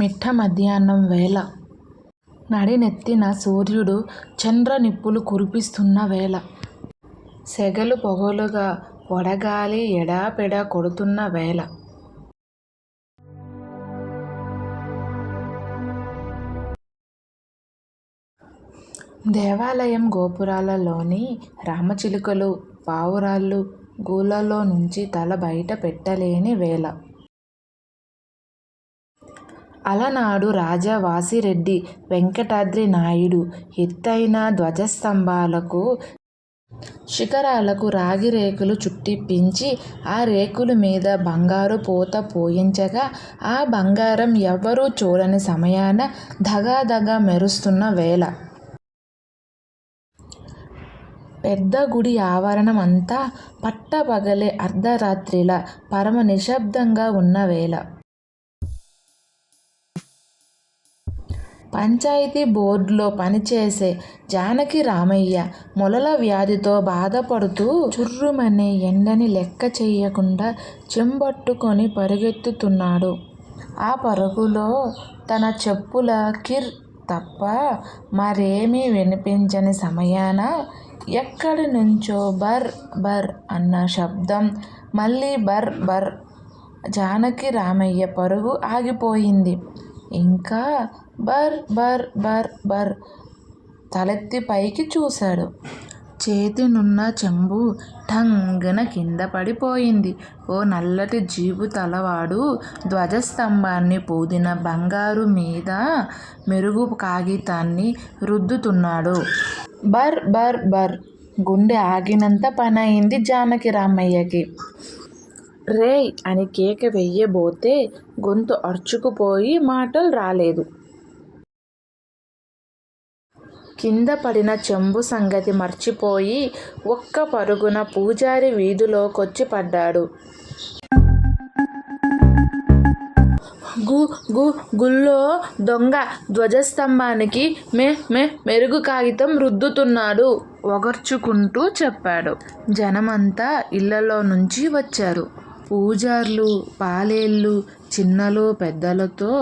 మిట్ట మధ్యాహ్నం వేళ. నడినెత్తిన సూర్యుడు చంద్ర నిప్పులు కురిపిస్తున్న వేళ. సెగలు పొగలుగా వడగాలి ఎడాపెడా కొడుతున్న వేళ. దేవాలయం గోపురాలలోని రామచిలుకలు పావురాళ్ళు గూళ్ళలో నుంచి తల బయట పెట్టలేని వేళ. అలనాడు రాజా వాసిరెడ్డి వెంకటాద్రి నాయుడు ఎత్తైన ధ్వజస్తంభాలకు శిఖరాలకు రాగి రేకులు చుట్టిపించి ఆ రేకుల మీద బంగారు పూత పోయించగా ఆ బంగారం ఎవ్వరూ చూడని సమయాన ధగధగ మెరుస్తున్న వేళ. పెద్ద గుడి ఆవరణం అంతా పట్టపగలే అర్ధరాత్రిలా పరమ నిశ్శబ్దంగా ఉన్న వేళ. పంచాయతీ బోర్డులో పనిచేసే జానకి రామయ్య మొలల వ్యాధితో బాధపడుతూ చుర్రుమనే ఎండని లెక్క చెయ్యకుండా చెంబట్టుకొని పరుగెత్తుతున్నాడు. ఆ పరుగులో తన చెప్పుల కిర్ తప్ప మరేమీ వినిపించని సమయాన ఎక్కడి నుంచో బర్ బర్ అన్న శబ్దం, మళ్ళీ బర్ బర్. జానకి రామయ్య పరుగు ఆగిపోయింది. ఇంకా బర్ బర్ బర్ బర్. తలెత్తి పైకి చూశాడు. చేతినున్న చెంబు ఠంగున కింద పడిపోయింది. ఓ నల్లటి జీబు తలవాడు ధ్వజస్తంభాన్ని పూదిన బంగారు మీద మెరుగు కాగితాన్ని రుద్దుతున్నాడు. బర్ బర్ బర్. గుండె ఆగినంత పనయింది జానకి రామయ్యకి. రేయ్ అని కేక వెయ్యబోతే గొంతు అర్చుకుపోయి మాటలు రాలేదు. కింద పడిన చెంబు సంగతి మర్చిపోయి ఒక్క పరుగున పూజారి వీధిలోకొచ్చి పడ్డాడు. గు గు గుళ్ళో దొంగ ధ్వజస్తంభానికి మెరుగు కాగితం రుద్దుతున్నాడు ఒగర్చుకుంటూ చెప్పాడు. జనమంతా ఇళ్ళలో నుంచి వచ్చారు. పూజార్లు పాలేళ్ళు చిన్నలు పెద్దలతో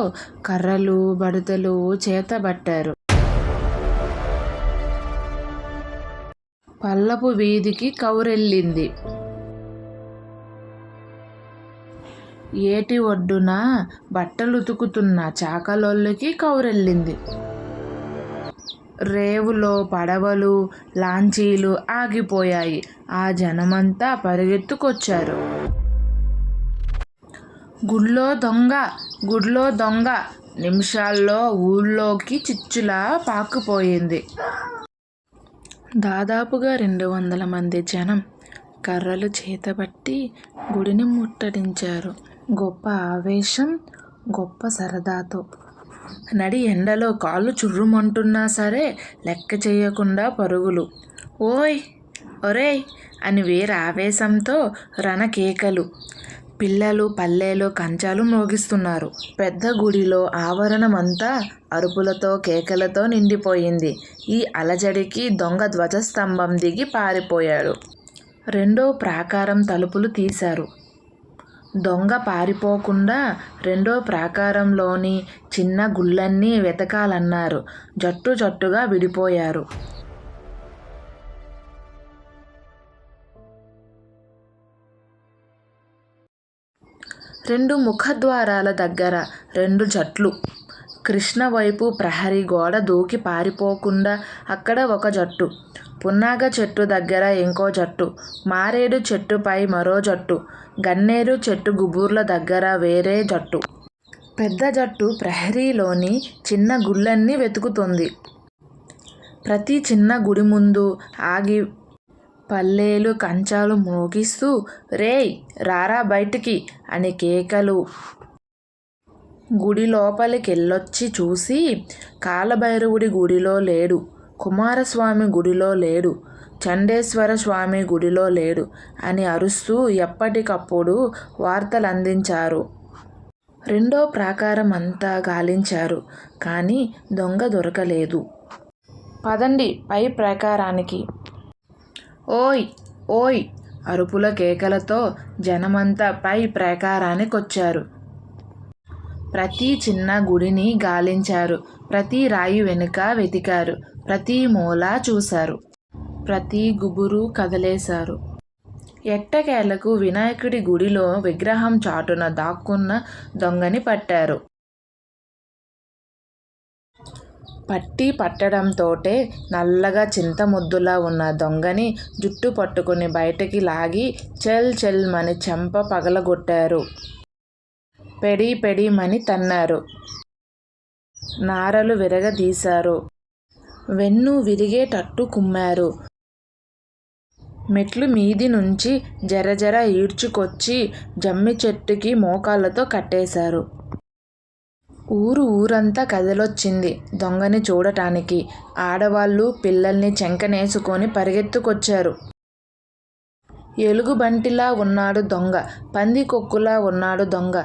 కర్రలు బడతలు చేతబట్టారు. పల్లపు వీధికి కౌరెళ్ళింది. ఏటి ఒడ్డున బట్టలుతుకుతున్న చాకలోళ్ళకి కౌరెళ్ళింది. రేవులో పడవలు లాంచీలు ఆగిపోయాయి. ఆ జనమంతా పరిగెత్తుకొచ్చారు. గుళ్ళో దొంగ గుడిలో దొంగ నిమిషాల్లో ఊళ్ళోకి చిచ్చులా పాకుపోయింది. దాదాపుగా 200 మంది జనం కర్రలు చేతబట్టి గుడిని ముట్టడించారు. గొప్ప ఆవేశం, గొప్ప సరదాతో. నడి ఎండలో కాళ్ళు చుర్రుమంటున్నా సరే లెక్క చేయకుండా పరుగులు. ఓయ్ ఒరేయ్ అని వీరావేశంతో రణకేకలు. పిల్లలు పల్లెలు కంచాలు మోగిస్తున్నారు. పెద్ద గుడిలో ఆవరణమంతా అరుపులతో కేకలతో నిండిపోయింది. ఈ అలజడికి దొంగ ధ్వజస్తంభం దిగి పారిపోయాడు. రెండో ప్రాకారం తలుపులు తీశారు. దొంగ పారిపోకుండా రెండో ప్రాకారంలోని చిన్న గుళ్ళన్నీ వెతకాలన్నారు. జట్టు జట్టుగా విడిపోయారు. రెండు ముఖద్వారాల దగ్గర 2 జట్లు. కృష్ణ వైపు ప్రహరీ గోడ దూకి పారిపోకుండా అక్కడ ఒక జట్టు. పున్నాగ చెట్టు దగ్గర ఇంకో జట్టు. మారేడు చెట్టుపై మరో జట్టు. గన్నేరు చెట్టు గుబుర్ల దగ్గర వేరే జట్టు. పెద్ద జట్టు ప్రహరీలోని చిన్న గుళ్ళన్నీ వెతుకుతోంది. ప్రతి చిన్న గుడి ముందు ఆగి పల్లేలు కంచాలు మోగిస్తూ రేయ్ రారా బయటికి అని కేకలు. గుడి లోపలికెళ్ళొచ్చి చూసి కాలభైరవుడి గుడిలో లేడు, కుమారస్వామి గుడిలో లేడు, చండేశ్వర స్వామి గుడిలో లేడు అని అరుస్తూ ఎప్పటికప్పుడు వార్తలందించారు. రెండో ప్రాకారం అంతా గాలించారు. కానీ దొంగ దొరకలేదు. పదండి పై ప్రాకారానికి. ఓయ్ ఓయ్ అరుపుల కేకలతో జనమంతా పై ప్రాకారానికొచ్చారు. ప్రతి చిన్న గుడిని గాలించారు. ప్రతి రాయి వెనుక వెతికారు. ప్రతి మూల చూశారు. ప్రతి గుబురు కదలేశారు. ఎట్టకేలకు వినాయకుడి గుడిలో విగ్రహం చాటున దాక్కున్న దొంగని పట్టారు. పట్టడంతోటే నల్లగా చింతముద్దులా ఉన్న దొంగని జుట్టు పట్టుకుని బయటికి లాగి చెల్ చెల్మని చెంప పగలగొట్టారు. పెడీ పెడీమని తన్నారు. నారలు విరగదీశారు. వెన్ను విరిగేటట్టు కుమ్మారు. మెట్లు మీది నుంచి జరజర ఈడ్చుకొచ్చి జమ్మి చెట్టుకి మోకాళ్ళతో కట్టేశారు. ఊరంతా కదిలొచ్చింది దొంగని చూడటానికి. ఆడవాళ్ళు పిల్లల్ని చెంకనేసుకొని పరిగెత్తుకొచ్చారు. ఎలుగుబంటిలా ఉన్నాడు దొంగ, పందికొక్కులా ఉన్నాడు దొంగ.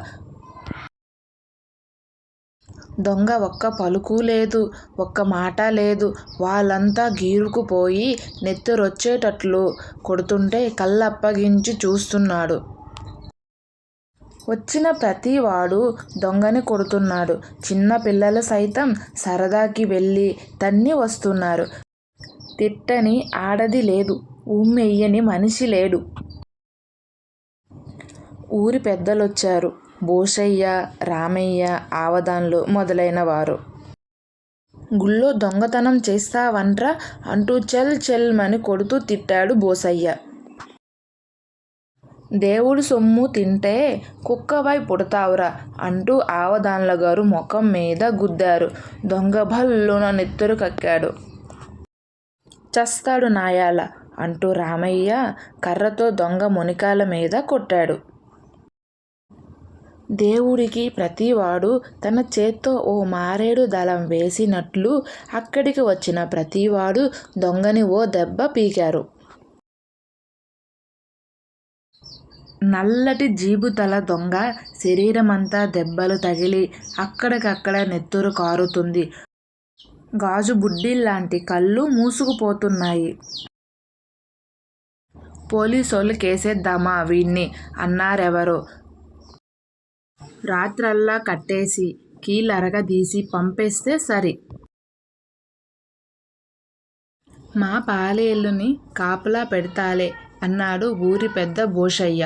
దొంగ ఒక్క పలుకు లేదు, ఒక్క మాట లేదు. వాళ్ళంతా గీరుకుపోయి నెత్తురొచ్చేటట్లు కొడుతుంటే కళ్ళప్పగించి చూస్తున్నాడు. వచ్చిన ప్రతివాడు దొంగని కొడుతున్నాడు. చిన్న పిల్లలు సైతం సరదాకి వెళ్ళి తన్ని వస్తున్నారు. తిట్టని ఆడది లేదు, ఉమ్మెయ్యని మనిషి లేడు. ఊరి పెద్దలొచ్చారు. బోసయ్య, రామయ్య, ఆవదాన్లు మొదలైన వారు. గుళ్ళో దొంగతనం చేస్తావంట్రా అంటూ చెల్ చెల్మని కొడుతూ తిట్టాడు బోసయ్య. దేవుడి సొమ్ము తింటే కుక్కవై పుడతావురా అంటూ ఆవదాన్లగారు ముఖం మీద గుద్దారు. దొంగ భల్లున నెత్తురు కక్కాడు. చస్తాడు నాయాల అంటూ రామయ్య కర్రతో దొంగ మొనికాల మీద కొట్టాడు. దేవుడికి ప్రతివాడు తన చేత్తో ఓ మారేడు దళం వేసినట్లు అక్కడికి వచ్చిన ప్రతివాడు దొంగని ఓ దెబ్బ పీకారు. నల్లటి జీబుతల దొంగ శరీరమంతా దెబ్బలు తగిలి అక్కడికక్కడ నెత్తురు కారుతుంది. గాజు బుడ్డిల్లాంటి కళ్ళు మూసుకుపోతున్నాయి. పోలీసోళ్ళు కేసేద్దామా వీణ్ణి అన్నారెవరో. రాత్రల్లా కట్టేసి కీలరగదీసి పంపేస్తే సరి. మా పాలేళ్ళుని కాపలా పెడతాలే అన్నాడు ఊరి పెద్ద బోషయ్య.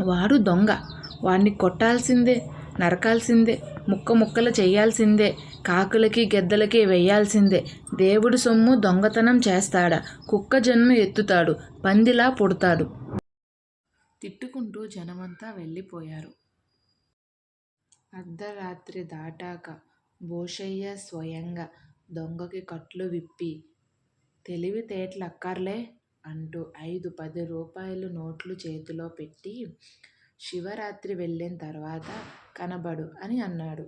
వాడు దొంగ, వాణ్ణి కొట్టాల్సిందే, నరకాల్సిందే, ముక్కలు చెయ్యాల్సిందే, కాకులకి గెద్దలకి వెయ్యాల్సిందే. దేవుడి సొమ్ము దొంగతనం చేస్తాడా? కుక్క జన్మ ఎత్తుతాడు, పందిలా పుడతాడు. తిట్టుకుంటూ జనమంతా వెళ్ళిపోయారు. అర్ధరాత్రి దాటాక బోషయ్య స్వయంగా దొంగకి కట్లు విప్పి, తెలివితేటలక్కర్లే అంటూ 5-10 రూపాయలు నోట్లు చేతిలో పెట్టి, శివరాత్రి వెళ్ళిన తర్వాత కనబడు అని అన్నాడు.